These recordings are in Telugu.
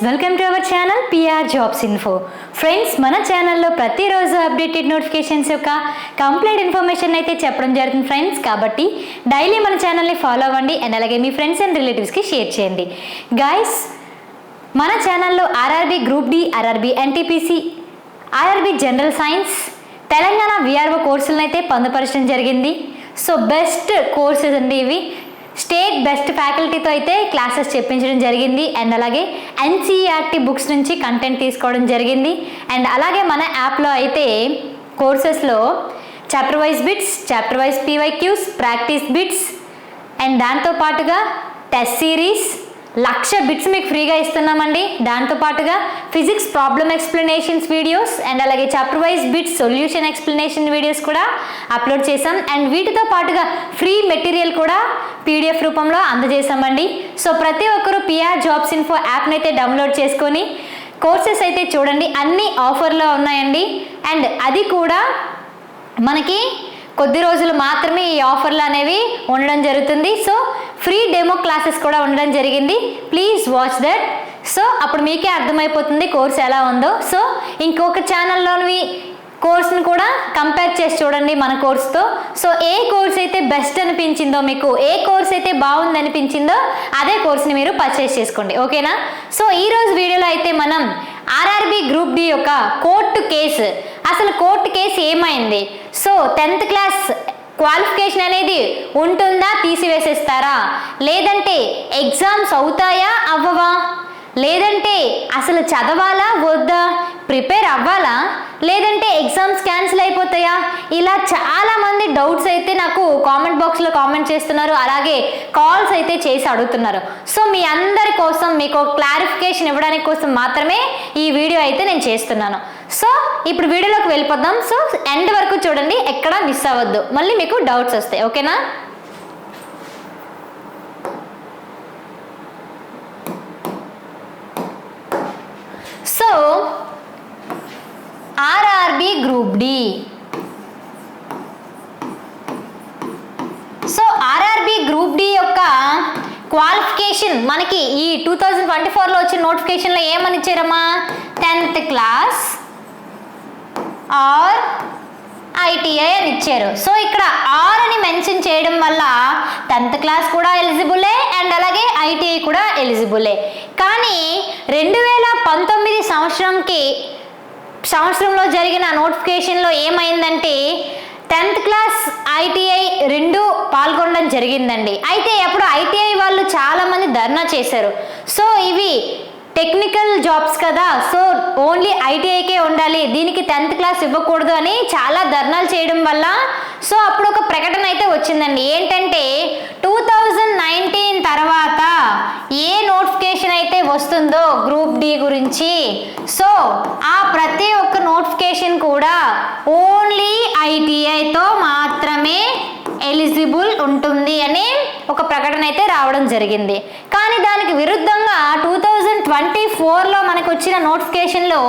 Welcome to our channel PR jobs info. Friends, మన ఛానల్లో ప్రతిరోజు అప్డేటెడ్ నోటిఫికేషన్స్ యొక్క కంప్లీట్ ఇన్ఫర్మేషన్ అయితే చెప్పడం జరుగుతుంది ఫ్రెండ్స్. కాబట్టి డైలీ మన ఛానల్ని ఫాలో అవ్వండి అండ్ అలాగే మీ ఫ్రెండ్స్ అండ్ రిలేటివ్స్కి షేర్ చేయండి. గైస్, మన ఛానల్లో RRB group D, RRB NTPC, RRB general science, Telangana VRO కోర్సులను అయితే పొందుపరచడం జరిగింది. సో బెస్ట్ కోర్సెస్ అండి ఇవి. స్టేట్ బెస్ట్ ఫ్యాకల్టీతో అయితే క్లాసెస్ చెప్పించడం జరిగింది అండ్ అలాగే ఎన్సీఈఆర్టీ బుక్స్ నుంచి కంటెంట్ తీసుకోవడం జరిగింది. అండ్ అలాగే మన యాప్లో అయితే కోర్సెస్లో chapter wise bits, chapter wise PYQs, practice bits and దాంతోపాటుగా టెస్ట్ సిరీస్ 1,00,000 బిట్స్ మీకు ఫ్రీగా ఇస్తున్నామండి. దాంతోపాటుగా physics problem explanations videos and అలాగే chapter wise bits solution explanation videos కూడా అప్లోడ్ చేసాం. అండ్ వీటితో పాటుగా ఫ్రీ మెటీరియల్ కూడా పీడిఎఫ్ రూపంలో అందజేసామండి. సో ప్రతి ఒక్కరూ పిఆర్ జాబ్స్ ఇన్ఫో యాప్ని అయితే డౌన్లోడ్ చేసుకొని కోర్సెస్ అయితే చూడండి. అన్ని ఆఫర్లో ఉన్నాయండి అండ్ అది కూడా మనకి కొద్ది రోజులు మాత్రమే ఈ ఆఫర్లు అనేవి ఉండడం జరుగుతుంది. సో ఫ్రీ డెమో క్లాసెస్ కూడా ఉండడం జరిగింది. Please watch that. సో అప్పుడు మీకే అర్థమైపోతుంది కోర్స్ ఎలా ఉందో. సో ఇంకొక ఛానల్లోని కోర్స్ని కూడా కంపేర్ చేసి చూడండి మన కోర్స్తో. సో ఏ కోర్స్ అయితే బెస్ట్ అనిపించిందో, మీకు ఏ కోర్స్ అయితే బాగుంది అనిపించిందో అదే కోర్స్ని మీరు పర్చేస్ చేసుకోండి, ఓకేనా? సో ఈరోజు వీడియోలో అయితే మనం ఆర్ఆర్బీ గ్రూప్ డి యొక్క కోర్టు కేసు, అసలు కోర్టు కేసు ఏమైంది, సో 10th క్లాస్ క్వాలిఫికేషన్ అనేది ఉంటుందా, తీసివేసేస్తారా, లేదంటే ఎగ్జామ్స్ అవుతాయా అవ్వవా, లేదంటే అసలు చదవాలా వద్దా, ప్రిపేర్ అవ్వాలా, లేదంటే ఎగ్జామ్స్ క్యాన్సిల్ అయిపోతాయా, ఇలా చాలామంది డౌట్స్ అయితే నాకు కామెంట్ బాక్స్లో కామెంట్ చేస్తున్నారు, అలాగే కాల్స్ అయితే చేసి అడుగుతున్నారు. సో మీ అందరి కోసం మీకు క్లారిఫికేషన్ ఇవ్వడానికి కోసం మాత్రమే ఈ వీడియో అయితే నేను చేస్తున్నాను. సో ఇప్పుడు వీడియోలోకి వెళ్ళిపోదాం. సో ఎండ్ వరకు చూడండి, ఎక్కడ మిస్ అవ్వద్దు, మళ్ళీ మీకు డౌట్స్ వస్తాయి, ఓకేనా? So RRB group D. So RRB group D యొక్క క్వాలిఫికేషన్ మనకి ఈ 2024లో వచ్చిన నోటిఫికేషన్లో ఏమని ఇచ్చారమ్మా, 10th క్లాస్ ఆర్ ఐటీఐ అని ఇచ్చారు. సో ఇక్కడ ఆర్ అని మెన్షన్ చేయడం వల్ల 10th క్లాస్ కూడా ఎలిజిబులే అండ్ అలాగే ఐటీఐ కూడా ఎలిజిబులే. కానీ 2019 సంవత్సరంలో జరిగిన నోటిఫికేషన్లో ఏమైందంటే 10th క్లాస్ ఐటీఐ రెండు పాల్గొనడం జరిగిందండి. అయితే అప్పుడు ఐటీఐ వాళ్ళు చాలామంది ధర్నా చేశారు. సో ఇవి టెక్నికల్ జాబ్స్ కదా, సో ఓన్లీ ఐటీఐకే ఉండాలి, దీనికి 10th క్లాస్ ఇవ్వకూడదు అని చాలా ధర్నాలు చేయడం వల్ల సో అప్పుడు ఒక ప్రకటన అయితే వచ్చిందండి. ఏంటంటే 2019 తర్వాత ఏ నోటిఫికేషన్ అయితే వస్తుందో గ్రూప్ డి గురించి, సో ఆ ప్రతి ఒక్క నోటిఫికేషన్ కూడా ఓన్లీ ఐటీఐతో మాత్రమే ఎలిజిబుల్ ఉంటుంది అని ఒక ప్రకటన అయితే రావడం జరిగింది. కానీ దానికి విరుద్ధంగా 2024లో మనకు వచ్చిన నోటిఫికేషన్లో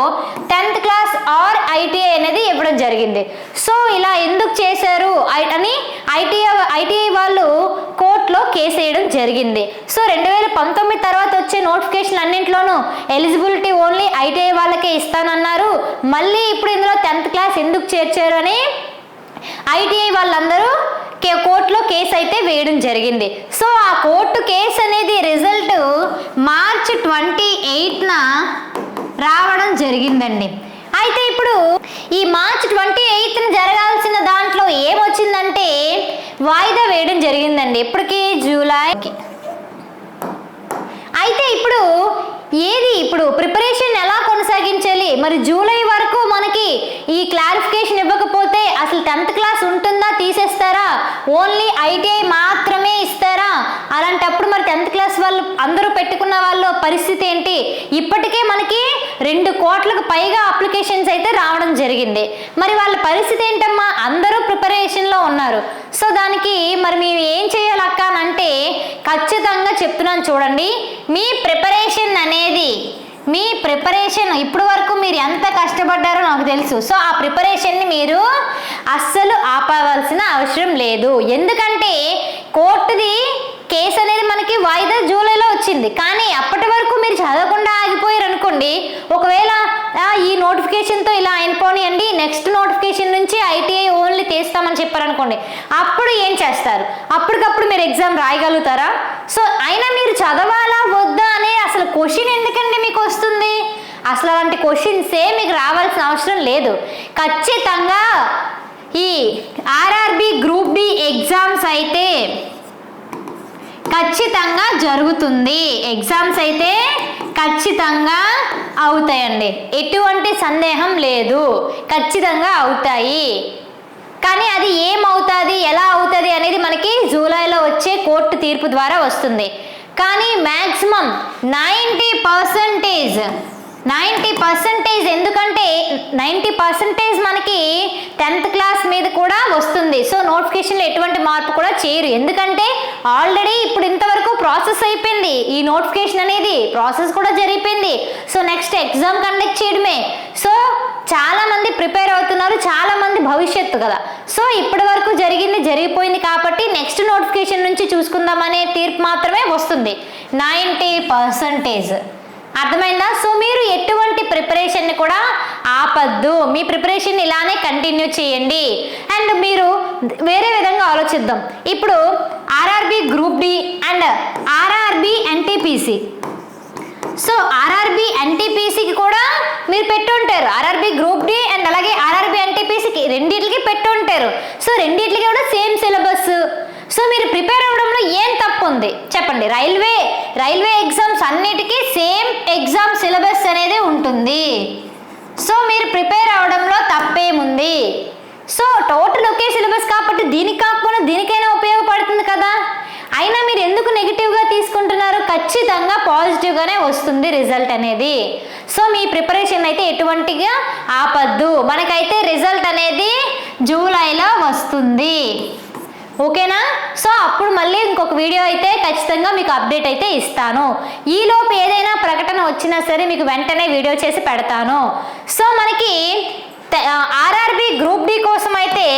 10th క్లాస్ ఆర్ ఐటీఐ అనేది ఇవ్వడం జరిగింది. సో ఇలా ఎందుకు చేశారు అని ఐటీఐ వాళ్ళు కోర్టులో కేసు వేయడం జరిగింది. సో 2019 తర్వాత వచ్చే నోటిఫికేషన్ అన్నింటిలోనూ ఎలిజిబిలిటీ ఓన్లీ ఐటీఐ వాళ్ళకే ఇస్తానన్నారు. మళ్ళీ ఇప్పుడు ఇందులో 10th క్లాస్ ఎందుకు చేర్చారు అని ఐటీఐ వాళ్ళందరూ కోర్టులో కేసు అయితే వేయడం జరిగింది. సో ఆ కోర్టు కేసు అనేది రిజల్ట్ మార్చి 28న రావడం జరిగిందండి. అయితే ఇప్పుడు ఈ మార్చి 28న జరగాల్సిన దాంట్లో ఏమొచ్చిందంటే వాయిదా వేయడం జరిగిందండి. ఇప్పటికీ జూలైకి. అయితే ఇప్పుడు ప్రిపరేషన్ ఎలా కొనసాగించాలి, మరి జూలై వరకు మనకి ఈ క్లారిఫికేషన్ ఇవ్వకపోతే అసలు 10th క్లాస్ ఉంటుందా, తీసేస్తారా, ఓన్లీ ఐటీఐ మాత్రమే ఇస్తారా, అలాంటప్పుడు మరి 10th క్లాస్ వాళ్ళు అందరూ పెట్టుకున్న వాళ్ళ పరిస్థితి ఏంటి? ఇప్పటికే మనకి 2 కోట్లకు పైగా అప్లికేషన్స్ అయితే రావడం జరిగింది. మరి వాళ్ళ పరిస్థితి ఏంటమ్మా, అందరూ ప్రిపరేషన్లో ఉన్నారు. సో దానికి మరి మేము ఏం చేయాలి అక్క అని అంటే ఖచ్చితంగా చెప్తున్నాను చూడండి, మీ ప్రిపరేషన్ ఇప్పుడు వరకు మీరు ఎంత కష్టపడ్డారో నాకు తెలుసు. సో ఆ ప్రిపరేషన్ని మీరు అస్సలు ఆపవలసిన అవసరం లేదు. ఎందుకంటే కోర్టుది కేసు అనేది మనకి వాయిదా జూలైలో వచ్చింది, కానీ అప్పటి వరకు మీరు చదవకుండా ఆగిపోయారు ఇలా అయిపోనియండి, నెక్స్ట్ నోటిఫికేషన్ నుంచి ఐటీఐ ఓన్లీ తీస్తామని చెప్పారనుకోండి, అప్పుడు ఏం చేస్తారు? అప్పటికప్పుడు మీరు ఎగ్జామ్ రాయగలుగుతారా? సో అయినా మీరు చదవాలా వద్దా అనే అసలు క్వశ్చన్ ఎందుకండి మీకు వస్తుంది? అసలు అలాంటి క్వశ్చన్సే మీకు రావాల్సిన అవసరం లేదు. ఖచ్చితంగా ఈ ఆర్ఆర్బి గ్రూప్ డి ఎగ్జామ్స్ అయితే ఖచ్చితంగా జరుగుతుంది. ఎగ్జామ్స్ అయితే ఖచ్చితంగా అవుతాయండి, ఎటువంటి సందేహం లేదు, ఖచ్చితంగా అవుతాయి. కానీ అది ఏమవుతుంది, ఎలా అవుతుంది అనేది మనకి జూలైలో వచ్చే కోర్టు తీర్పు ద్వారా వస్తుంది. కానీ మ్యాక్సిమం 90% ఎందుకంటే 90% మనకి 10th క్లాస్ మీద కూడా వస్తుంది. సో నోటిఫికేషన్లో ఎటువంటి మార్పు కూడా చేయరు, ఎందుకంటే ఆల్రెడీ ఇప్పుడు ఇంతవరకు ప్రాసెస్ అయిపోయింది. ఈ నోటిఫికేషన్ అనేది ప్రాసెస్ కూడా జరిగిపోయింది. సో నెక్స్ట్ ఎగ్జామ్ కండక్ట్ చేయడమే. సో చాలా మంది ప్రిపేర్ అవుతున్నారు, చాలా మంది భవిష్యత్తు కదా. సో ఇప్పటి వరకు జరిగిపోయింది కాబట్టి నెక్స్ట్ నోటిఫికేషన్ నుంచి చూసుకుందామనే తీర్పు మాత్రమే వస్తుంది. 90%. అర్థమైందా? సో మీరు ఎటువంటి ప్రిపరేషన్ని కూడా ఆపద్దు, మీ ప్రిపరేషన్ ఇలానే కంటిన్యూ చేయండి. అండ్ మీరు వేరే విధంగా ఆలోచిద్దాం. ఇప్పుడు RRB group D and RRB NTPC. So RRB ఎన్టీపీసీకి కూడా మీరు పెట్టుంటారు, ఆర్ఆర్బి గ్రూప్ డి అండ్ అలాగే ఆర్ఆర్బి ఎన్టీపీసీకి రెండింటికి పెట్టుంటారు. సో రెండింటికి కూడా సేమ్ సిలబస్. సో మీరు ప్రిపేర్ అవ్వడంలో ఏం తప్పు ఉంది చెప్పండి? రైల్వే ఎగ్జామ్స్ అన్నిటికీ సేమ్ ఎగ్జామ్ సిలబస్ అనేది ఉంటుంది. సో మీరు ప్రిపేర్ అవ్వడంలో తప్పేముంది? సో టోటల్ ఒకే సిలబస్ కాబట్టి దీనికి కాకపోయినా దీనికైనా ఉపయోగపడుతుంది కదా. అయినా మీరు ఎందుకు నెగిటివ్గా తీసుకుంటున్నారు? ఖచ్చితంగా పాజిటివ్గానే వస్తుంది రిజల్ట్ అనేది. సో మీ ప్రిపరేషన్ అయితే ఎటువంటిగా ఆపద్దు. మనకైతే రిజల్ట్ అనేది జూలైలో వస్తుంది, ఓకేనా? సో అప్పుడు మళ్ళీ ఇంకొక వీడియో అయితే ఖచ్చితంగా మీకు అప్డేట్ అయితే ఇస్తాను. ఈలోపు ఏదైనా ప్రకటన వచ్చినా సరే మీకు వెంటనే వీడియో చేసి పెడతాను. సో మనకి ఆర్ఆర్బి గ్రూప్ డి కోసం అయితే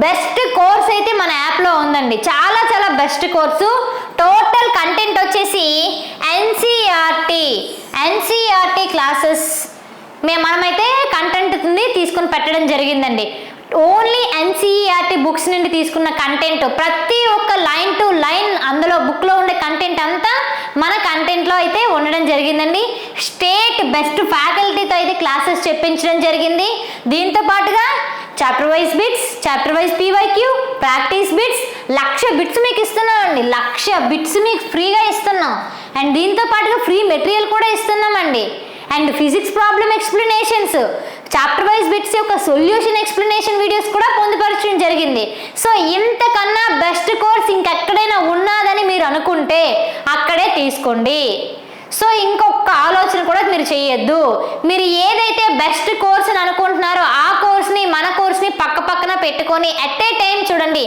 బెస్ట్ కోర్స్ అయితే మన యాప్లో ఉందండి, చాలా చాలా బెస్ట్ కోర్సు. టోటల్ కంటెంట్ వచ్చేసి ఎన్సీఆర్టీ క్లాసెస్ మనమైతే కంటెంట్ తీసుకుని పెట్టడం జరిగిందండి. ఓన్లీ ఎన్సీఆర్టీ బుక్స్ నుండి తీసుకున్న కంటెంట్, ప్రతి ఒక్క లైన్ టు లైన్ అందులో బుక్లో ఉండే కంటెంట్ అంతా మన కంటెంట్లో అయితే ఉండడం జరిగిందండి. స్టేట్ బెస్ట్ ఫ్యాకల్టీతో అయితే క్లాసెస్ చెప్పించడం జరిగింది. దీంతో పాటుగా chapter wise bits, chapter wise PYQ, practice bits, 1,00,000 bits మీకు ఇస్తున్నాం అండి. 1,00,000 బిట్స్ మీకు ఫ్రీగా ఇస్తున్నాం. అండ్ దీంతో పాటుగా ఫ్రీ మెటీరియల్ కూడా ఇస్తున్నామండి. And physics problem explanations, chapter wise bits యొక్క సొల్యూషన్ ఎక్స్ప్లెనేషన్ వీడియోస్ కూడా పొందుపరచడం జరిగింది. సో ఇంతకన్నా బెస్ట్ కోర్స్ ఇంకెక్కడైనా ఉన్నదని మీరు అనుకుంటే అక్కడే తీసుకోండి. సో ఇంకొక ఆలోచన కూడా మీరు చేయొద్దు. మీరు ఏదైతే బెస్ట్ కోర్స్ అని అనుకుంటున్నారో ఆ కోర్స్ని మన కోర్స్ని పక్క పక్కన పెట్టుకొని అట్ ఏ టైం చూడండి,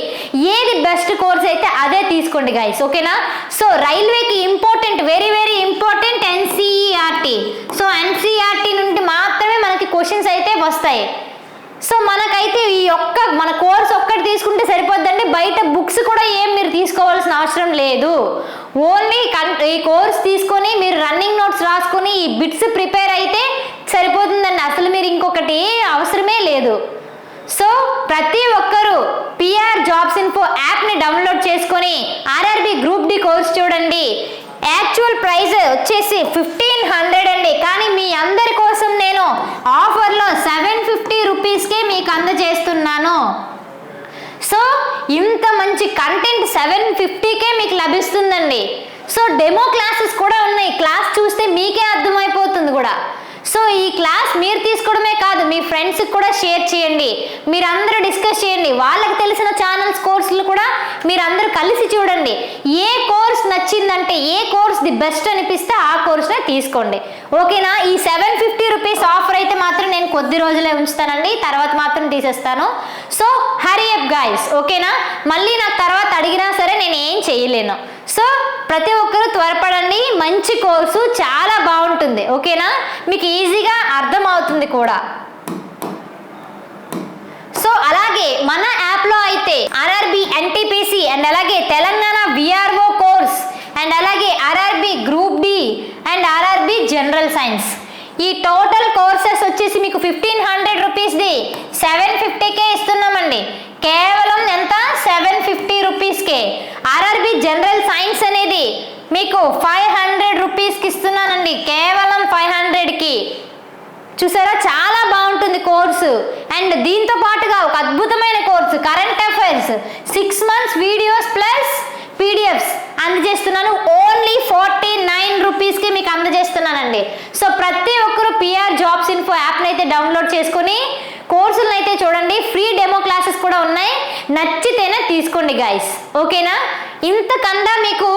ఏది బెస్ట్ కోర్స్ అయితే అదే తీసుకోండి గైస్, ఓకేనా? సో రైల్వేకి important, very very important NCERT. So NCERT నుండి మాత్రమే మనకి క్వశ్చన్స్ అయితే వస్తాయి. సో మనకైతే మన కోర్స్ ఒక్కటి తీసుకుంటే సరిపోద్దండి, బయట బుక్స్ కూడా ఏం మీరు తీసుకోవాల్సిన అవసరం లేదు. ఓన్లీ ఈ కోర్స్ తీసుకొని మీరు రన్నింగ్ నోట్స్ రాసుకొని ఈ బిట్స్ ప్రిపేర్ అయితే సరిపోతుందండి, అసలు మీరు ఇంకొకటి అవసరమే లేదు. సో ప్రతి ఒక్కరూ పిఆర్ జాబ్స్ ఇన్ఫో యాప్ని డౌన్లోడ్ చేసుకొని ఆర్ఆర్బి గ్రూప్ డి కోర్స్ చూడండి. యాక్చువల్ ప్రైస్ వచ్చేసి 1,500 అండి, కానీ మీ అందరి కోసం నేను ఆఫర్లో 750 రూపీస్కే మీకు అందజేస్తున్నాను. సో ఇంత మంచి కంటెంట్ 750కే మీకు లభిస్తుందండి. సో డెమో క్లాసెస్ కూడా ఉన్నాయి, క్లాస్ చూస్తే మీకే అర్థమైపోతుంది కూడా. సో ఈ క్లాస్ మీరు తీసుకోవడమే కాదు, మీ ఫ్రెండ్స్కి కూడా షేర్ చేయండి, మీరందరూ డిస్కస్ చేయండి, వాళ్ళకి తెలిసిన ఛానల్స్ కోర్సులు కూడా మీరందరూ కలిసి చూడండి. ఏ కోర్స్ నచ్చిందంటే, ఏ కోర్స్ ది బెస్ట్ అనిపిస్తే ఆ కోర్స్నే తీసుకోండి, ఓకేనా? ఈ 750 రూపీస్ ఆఫర్ అయితే మాత్రం నేను కొద్ది రోజులే ఉంచుతానండి, తర్వాత మాత్రం తీసేస్తాను. సో హరీ అప్ గైస్, ఓకేనా? మళ్ళీ నాకు తర్వాత అడిగినా సరే నేను ఏం చేయలేను. సో ప్రతి ఒక్కరూ త్వరపడండి, మంచి కోర్సు, చాలా బాగుంటుంది, ఓకేనా? మీకు ఈజీగా అర్థం అవుతుంది కూడా. సో అలాగే మన యాప్లో అయితే ఆర్ఆర్బి ఎన్టీపీసీ అండ్ అలాగే తెలంగాణ విఆర్ఓ కోర్స్ అండ్ అలాగే RRB group D and RRB general science, ఈ టోటల్ కోర్సెస్ వచ్చేసి మీకు 1500 రూపీస్ది 750కే ఇస్తున్నామండి. కేవలం ఎంత? 750 రూపీస్కే. ఆర్ఆర్బి జనరల్ సైన్స్ అనేది మీకు 500 రూపీస్కి ఇస్తున్నానండి, కేవలం 500కి. చూసారా, చాలా బాగుంటుంది కోర్సు. అండ్ దీంతో పాటుగా ఒక అద్భుతమైన course current affairs 6 months videos plus PDFs అందజేస్తున్నాను. ఓన్లీ 49 రూపీస్కి మీకు అందజేస్తున్నానండి. సో ప్రతి ఒక్కరు పిఆర్ జాబ్స్ ఇన్ఫో యాప్ని అయితే డౌన్లోడ్ చేసుకొని కోర్సులను అయితే చూడండి. ఫ్రీ డెమో క్లాసెస్ కూడా ఉన్నాయి, నచ్చితేనే తీసుకోండి గైస్, ఓకేనా? ఇంతకన్నా మీకు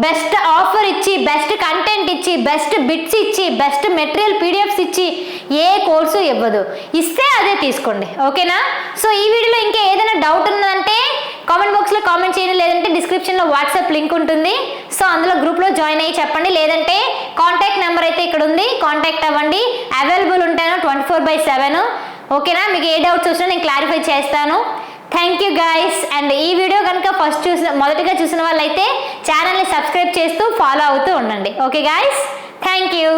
బెస్ట్ ఆఫర్ ఇచ్చి, బెస్ట్ కంటెంట్ ఇచ్చి, బెస్ట్ బిట్స్ ఇచ్చి, బెస్ట్ మెటీరియల్ పీడిఎఫ్స్ ఇచ్చి ఏ కోర్సు ఇవ్వదు. ఇస్తే అదే తీసుకోండి, ఓకేనా? సో ఈ వీడియోలో ఇంకా ఏదైనా డౌట్ ఉందంటే కామెంట్ బాక్స్లో కామెంట్ చేయండి, లేదంటే డిస్క్రిప్షన్లో వాట్సాప్ లింక్ ఉంటుంది. సో అందులో గ్రూప్లో జాయిన్ అయ్యి చెప్పండి, లేదంటే కాంటాక్ట్ నెంబర్ అయితే ఇక్కడ ఉంది, కాంటాక్ట్ అవ్వండి. అవైలబుల్ ఉంటాను 24/7, ఓకేనా? మీకు ఏ డౌట్స్ వచ్చినా నేను క్లారిఫై చేస్తాను. Thank you guys. అండ్ ఈ వీడియో కనుక మొదటిగా చూసిన వాళ్ళైతే ఛానల్ని సబ్స్క్రైబ్ చేస్తూ ఫాలో అవుతూ ఉండండి. Okay guys, thank you.